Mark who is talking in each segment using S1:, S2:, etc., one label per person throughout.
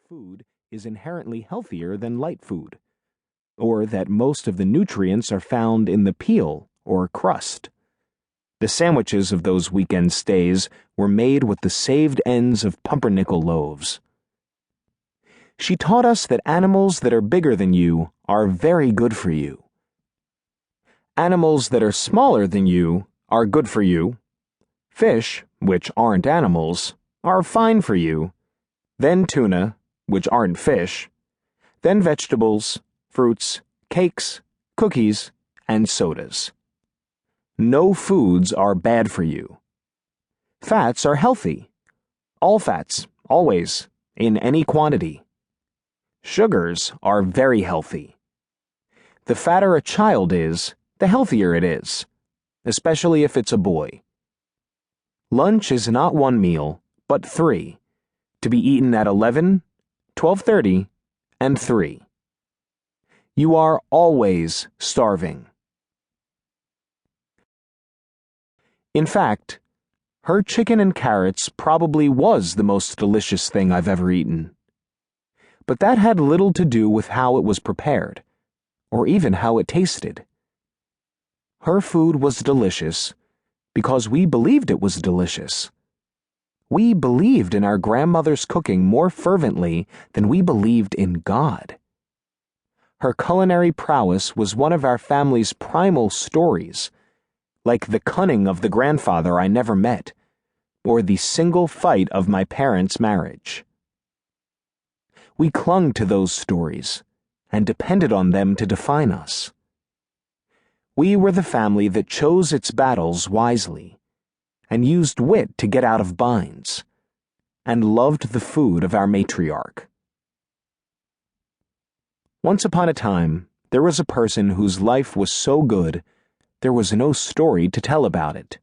S1: food is inherently healthier than light food, or that most of the nutrients are found in the peel or crust. The sandwiches of those weekend stays were made with the saved ends of pumpernickel loaves. She taught us that animals that are bigger than you are very good for you. Animals that are smaller than you are good for you. Fish, which aren't animals, are fine for you. Then tuna, which aren't fish. Then vegetables, fruits, cakes, cookies, and sodas. No foods are bad for you. Fats are healthy. All fats, always, in any quantity. Sugars are very healthy. The fatter a child is, the healthier it is, especially if it's a boy. Lunch is not one meal, but 3, to be eaten at 11, 12:30, and 3. You are always starving. In fact, her chicken and carrots probably was the most delicious thing I've ever eaten. But that had little to do with how it was prepared, or even how it tasted. Her food was delicious because we believed it was delicious. We believed in our grandmother's cooking more fervently than we believed in God. Her culinary prowess was one of our family's primal stories, like the cunning of the grandfather I never met, or the single fight of my parents' marriage. We clung to those stories and depended on them to define us. We were the family that chose its battles wisely and used wit to get out of binds, and loved the food of our matriarch. Once upon a time, there was a person whose life was so good there was no story to tell about it.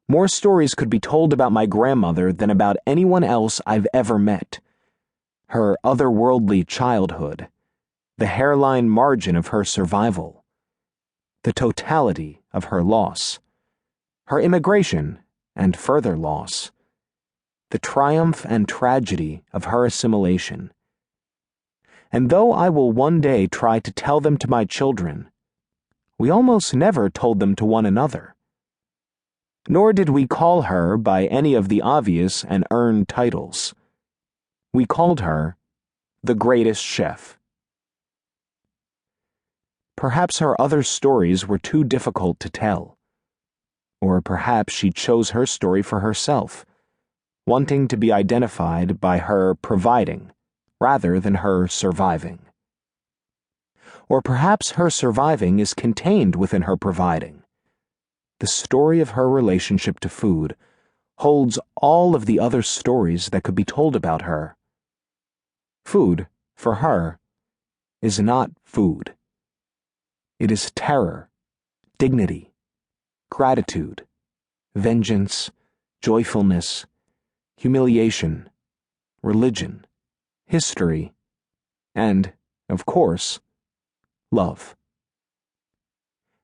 S1: More stories could be told about my grandmother than about anyone else I've ever met. Her otherworldly childhood, the hairline margin of her survival, the totality of her loss, her immigration and further loss, the triumph and tragedy of her assimilation. And though I will one day try to tell them to my children, we almost never told them to one another. Nor did we call her by any of the obvious and earned titles. We called her the greatest chef. Perhaps her other stories were too difficult to tell. Or perhaps she chose her story for herself, wanting to be identified by her providing rather than her surviving. Or perhaps her surviving is contained within her providing. The story of her relationship to food holds all of the other stories that could be told about her. Food, for her, is not food. It is terror, dignity, gratitude, vengeance, joyfulness, humiliation, religion, history, and, of course, love.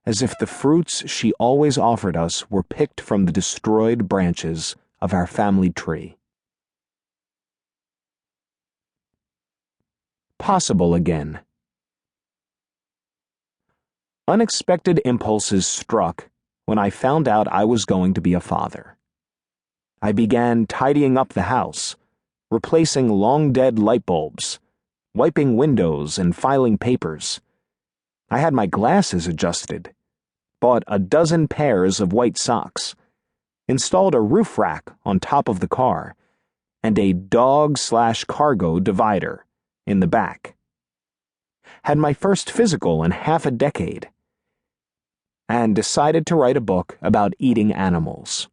S1: As if the fruits she always offered us were picked from the destroyed branches of our family tree. Possible again. Unexpected impulses struck when I found out I was going to be a father. I began tidying up the house, replacing long-dead light bulbs, wiping windows and filing papers. I had my glasses adjusted, bought a dozen pairs of white socks, installed a roof rack on top of the car, and a dog/cargo divider in the back. Had my first physical in half a decade, and decided to write a book about eating animals.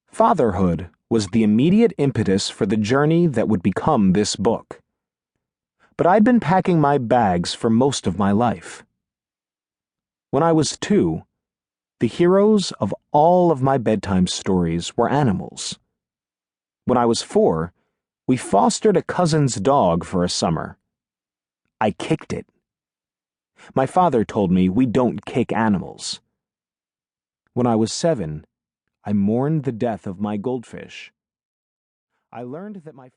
S1: Fatherhood was the immediate impetus for the journey that would become this book. But I'd been packing my bags for most of my life. When I was 2, the heroes of all of my bedtime stories were animals. When I was 4, we fostered a cousin's dog for a summer. I kicked it. My father told me we don't kick animals. When I was 7, I mourned the death of my goldfish. I learned that my